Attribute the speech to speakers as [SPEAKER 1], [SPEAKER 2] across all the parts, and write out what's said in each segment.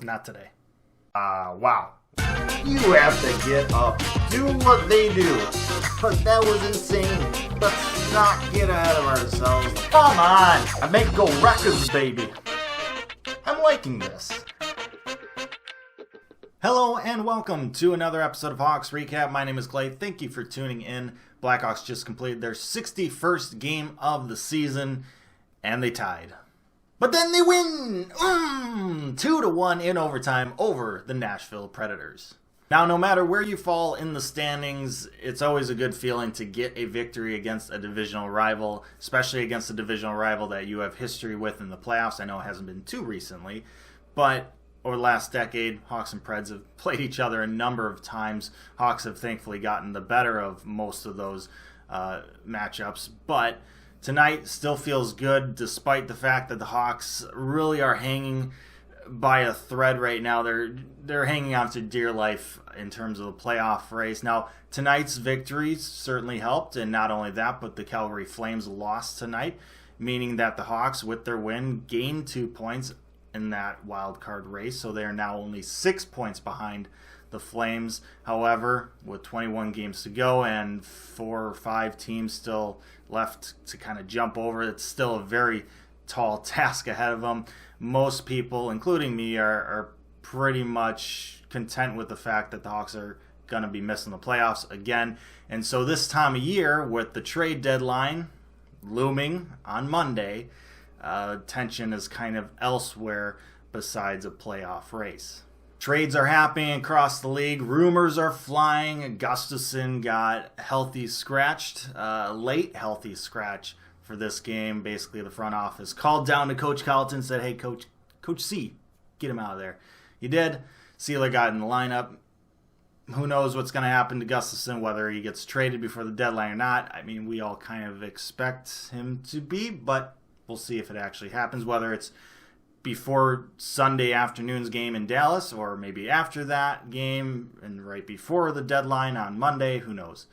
[SPEAKER 1] Not today.
[SPEAKER 2] Wow. You have to get up, do what they do. But that was insane. Let's not get ahead of ourselves. Come on! I make go records, baby. I'm liking this.
[SPEAKER 1] Hello and welcome to another episode of Hawks Recap. My name is Clay. Thank you for tuning in. Blackhawks just completed their 61st game of the season, and they tied. But then they win! 2-1 in overtime over the Nashville Predators. Now, no matter where you fall in the standings, it's always a good feeling to get a victory against a divisional rival, especially against a divisional rival that you have history with in the playoffs. I know it hasn't been too recently, but over the last decade, Hawks and Preds have played each other a number of times. Hawks have thankfully gotten the better of most of those matchups, but tonight still feels good despite the fact that the Hawks really are hanging by a thread right now. They're hanging on to dear life in terms of the playoff race. Now, tonight's victory certainly helped, and not only that, but the Calgary Flames lost tonight, meaning that the Hawks, with their win, gained 2 points in that wild card race, so they are now only 6 points behind the Flames. However, with 21 games to go and 4 or 5 teams still left to kind of jump over, it's still a very tall task ahead of them. Most people, including me, are pretty much content with the fact that the Hawks are going to be missing the playoffs again. And so this time of year, with the trade deadline looming on Monday, tension is kind of elsewhere besides a playoff race. Trades are happening across the league. Rumors are flying. Gustafsson got healthy scratch for this game. Basically, the front office called down to Coach Colleton and said, hey, Coach C, get him out of there. You did. Sealer got in the lineup. Who knows what's going to happen to Gustafsson, whether he gets traded before the deadline or not. I mean, we all kind of expect him to be, but we'll see if it actually happens, whether it's before Sunday afternoon's game in Dallas or maybe after that game and right before the deadline on Monday. Who knows?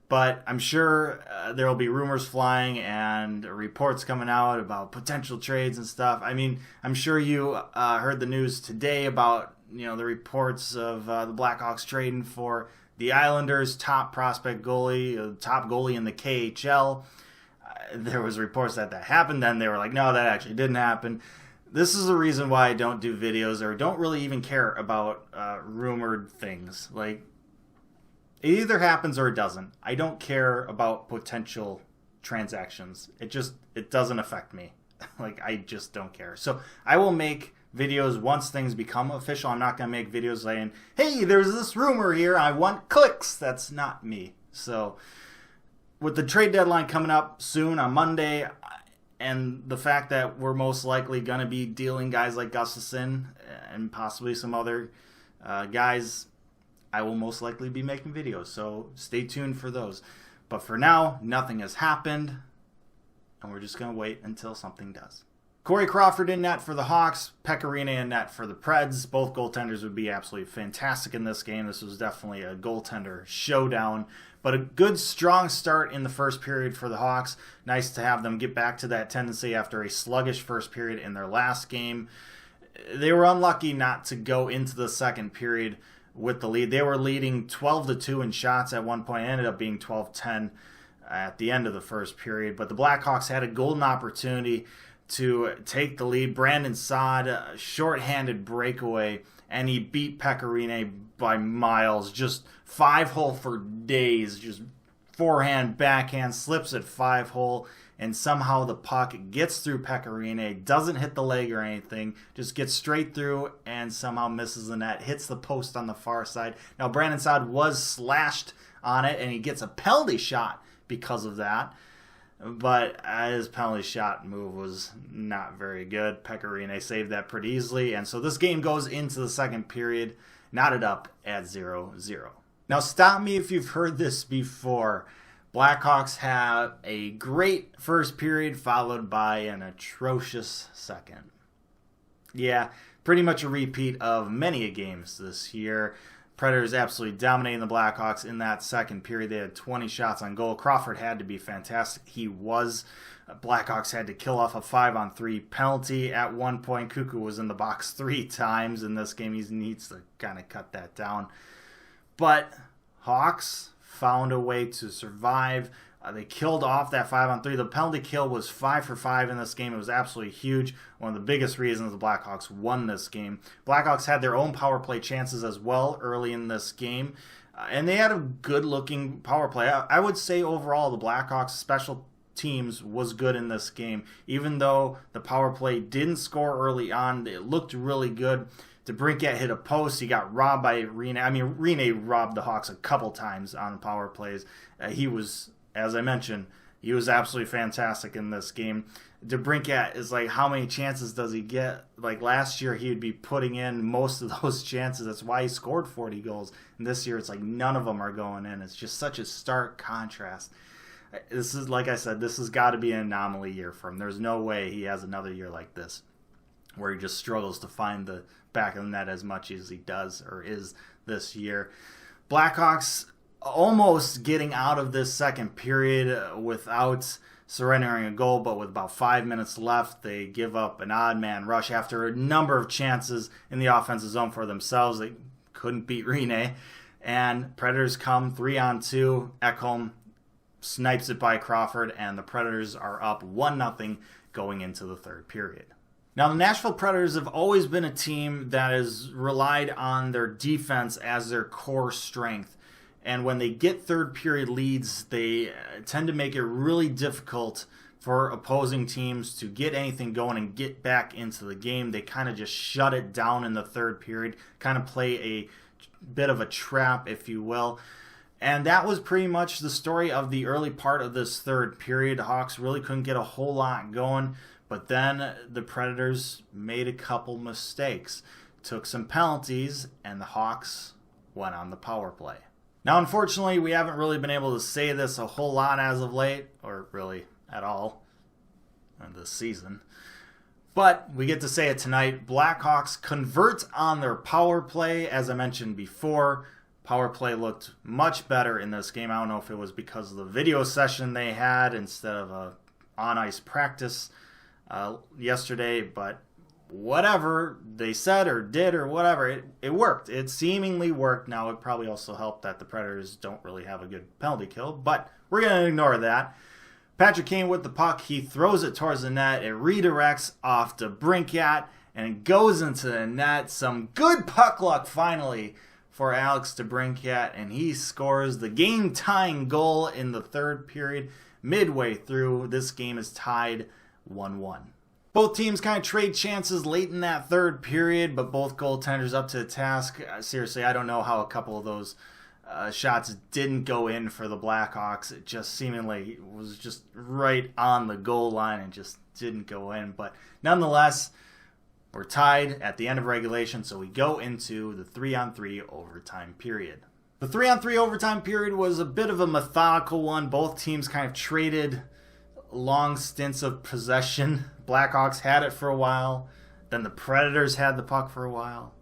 [SPEAKER 1] But I'm sure there will be rumors flying and reports coming out about potential trades and stuff. I mean, I'm sure you heard the news today about the reports of the Blackhawks trading for the Islanders' top prospect goalie, top goalie in the KHL. There was reports that happened. Then they were like, no, that actually didn't happen. This is the reason why I don't do videos or don't really even care about rumored things. Like, it either happens or it doesn't. I don't care about potential transactions. It doesn't affect me. Like, I just don't care. So I will make videos once things become official. I'm not going to make videos saying, hey, there's this rumor here, I want clicks. That's not me. So with the trade deadline coming up soon on Monday, and the fact that we're most likely going to be dealing guys like Gustafsson and possibly some other guys, I will most likely be making videos. So stay tuned for those. But for now, nothing has happened, and we're just going to wait until something does. Corey Crawford in net for the Hawks, Pecorine in net for the Preds. Both goaltenders would be absolutely fantastic in this game. This was definitely a goaltender showdown. But a good, strong start in the first period for the Hawks. Nice to have them get back to that tendency after a sluggish first period in their last game. They were unlucky not to go into the second period with the lead. They were leading 12-2 in shots at one point. It ended up being 12-10 at the end of the first period. But the Blackhawks had a golden opportunity to take the lead. Brandon Saad, shorthanded breakaway, and he beat Pecorine by miles. Just 5-hole for days. Just forehand, backhand, slips at 5-hole, and somehow the puck gets through Pecorine, doesn't hit the leg or anything, just gets straight through and somehow misses the net, hits the post on the far side. Now, Brandon Saad was slashed on it, and he gets a penalty shot because of that. But his penalty shot move was not very good. Pecorine saved that pretty easily. And so this game goes into the second period, knotted up at 0-0. Now stop me if you've heard this before. Blackhawks have a great first period followed by an atrocious second. Yeah, pretty much a repeat of many games this year. Predators absolutely dominating the Blackhawks in that second period. They had 20 shots on goal. Crawford had to be fantastic. He was. Blackhawks had to kill off a 5-on-3 penalty at one point. Cuckoo was in the box 3 times in this game. He needs to kind of cut that down. But Hawks found a way to survive. They killed off that 5-on-3. The penalty kill was 5 for 5 in this game. It was absolutely huge. One of the biggest reasons the Blackhawks won this game. Blackhawks had their own power play chances as well early in this game. And they had a good-looking power play. I would say overall the Blackhawks special teams was good in this game. Even though the power play didn't score early on, it looked really good. DeBrincat hit a post. He got robbed by Rinne. I mean, Rinne robbed the Hawks a couple times on the power plays. He was, as I mentioned, he was absolutely fantastic in this game. DeBrincat is like, how many chances does he get? Like last year, he would be putting in most of those chances. That's why he scored 40 goals. And this year, it's like none of them are going in. It's just such a stark contrast. This is, like I said, this has got to be an anomaly year for him. There's no way he has another year like this where he just struggles to find the back of the net as much as he does or is this year. Blackhawks almost getting out of this second period without surrendering a goal, but with about 5 minutes left, they give up an odd man rush after a number of chances in the offensive zone for themselves. They couldn't beat Rinne, and Predators come 3-on-2. Ekholm snipes it by Crawford, and the Predators are up 1-0 going into the third period. Now, the Nashville Predators have always been a team that has relied on their defense as their core strength. And when they get third period leads, they tend to make it really difficult for opposing teams to get anything going and get back into the game. They kind of just shut it down in the third period, kind of play a bit of a trap, if you will. And that was pretty much the story of the early part of this third period. The Hawks really couldn't get a whole lot going, but then the Predators made a couple mistakes, took some penalties, and the Hawks went on the power play. Now, unfortunately, we haven't really been able to say this a whole lot as of late, or really at all this season. But we get to say it tonight. Blackhawks convert on their power play. As I mentioned before, power play looked much better in this game. I don't know if it was because of the video session they had instead of a on-ice practice yesterday, but whatever they said or did or whatever, it worked. It seemingly worked. Now, it probably also helped that the Predators don't really have a good penalty kill, but we're going to ignore that. Patrick Kane with the puck. He throws it towards the net. It redirects off to DeBrincat and goes into the net. Some good puck luck finally for Alex DeBrincat, and he scores the game-tying goal in the third period. Midway through, this game is tied 1-1. Both teams kind of trade chances late in that third period, but both goaltenders up to the task. Seriously, I don't know how a couple of those shots didn't go in for the Blackhawks. It just seemingly was just right on the goal line and just didn't go in. But nonetheless, we're tied at the end of regulation, so we go into the 3-on-3 overtime period. The 3-on-3 overtime period was a bit of a methodical one. Both teams kind of traded long stints of possession. Blackhawks had it for a while. Then the Predators had the puck for a while.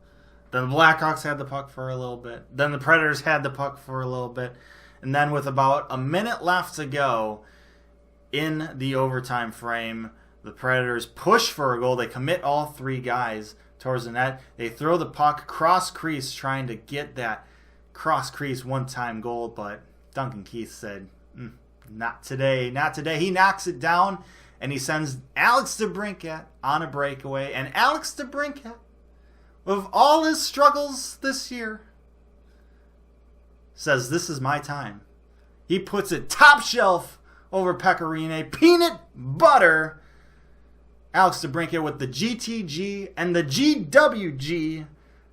[SPEAKER 1] Then the Blackhawks had the puck for a little bit. Then the Predators had the puck for a little bit. And then with about a minute left to go in the overtime frame, the Predators push for a goal. They commit all three guys towards the net. They throw the puck cross crease, trying to get that cross crease one-time goal. But Duncan Keith said, not today, not today. He knocks it down, and he sends Alex DeBrincat on a breakaway. And Alex DeBrincat, with all his struggles this year, says, this is my time. He puts it top shelf over Pecorine, peanut butter. Alex DeBrincat with the GTG and the GWG,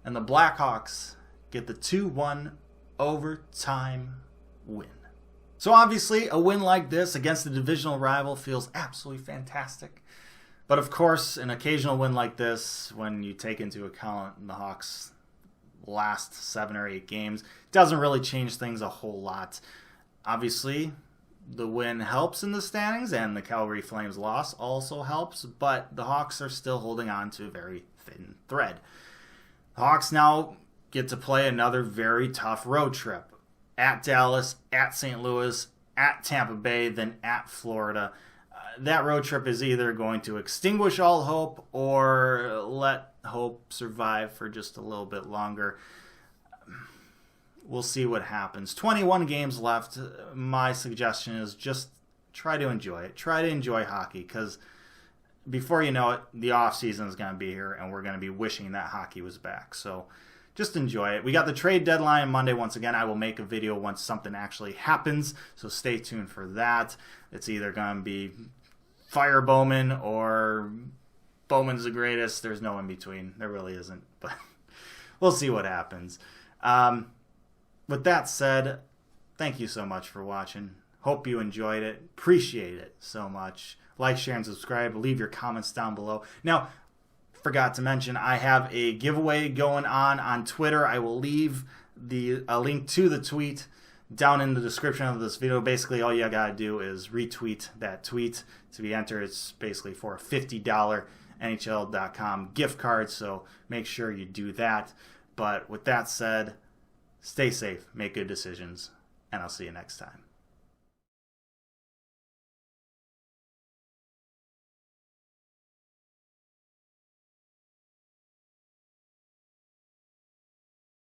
[SPEAKER 1] and the Blackhawks get the 2-1 overtime win. So obviously, a win like this against a divisional rival feels absolutely fantastic. But of course, an occasional win like this, when you take into account the Hawks' last 7 or 8 games, doesn't really change things a whole lot. Obviously, the win helps in the standings, and the Calgary Flames loss also helps, but the Hawks are still holding on to a very thin thread. The Hawks now get to play another very tough road trip. At Dallas, at St. Louis, at Tampa Bay, then at Florida. That road trip is either going to extinguish all hope or let hope survive for just a little bit longer. We'll see what happens. 21 games left. My suggestion is just try to enjoy it. Try to enjoy hockey, because before you know it, the offseason is going to be here, and we're going to be wishing that hockey was back. So just enjoy it. We got the trade deadline Monday. Once again, I will make a video once something actually happens, so stay tuned for that. It's either going to be fire Bowman or Bowman's the greatest. There's no in between. There really isn't, but we'll see what happens. With that said, thank you so much for watching. Hope you enjoyed it. Appreciate it so much. Like, share, and subscribe. Leave your comments down below. Now, forgot to mention, I have a giveaway going on Twitter. I will leave a link to the tweet down in the description of this video. Basically, all you gotta do is retweet that tweet to be entered. It's basically for a $50 NHL.com gift card, so make sure you do that. But with that said, stay safe, make good decisions, and I'll see you next time.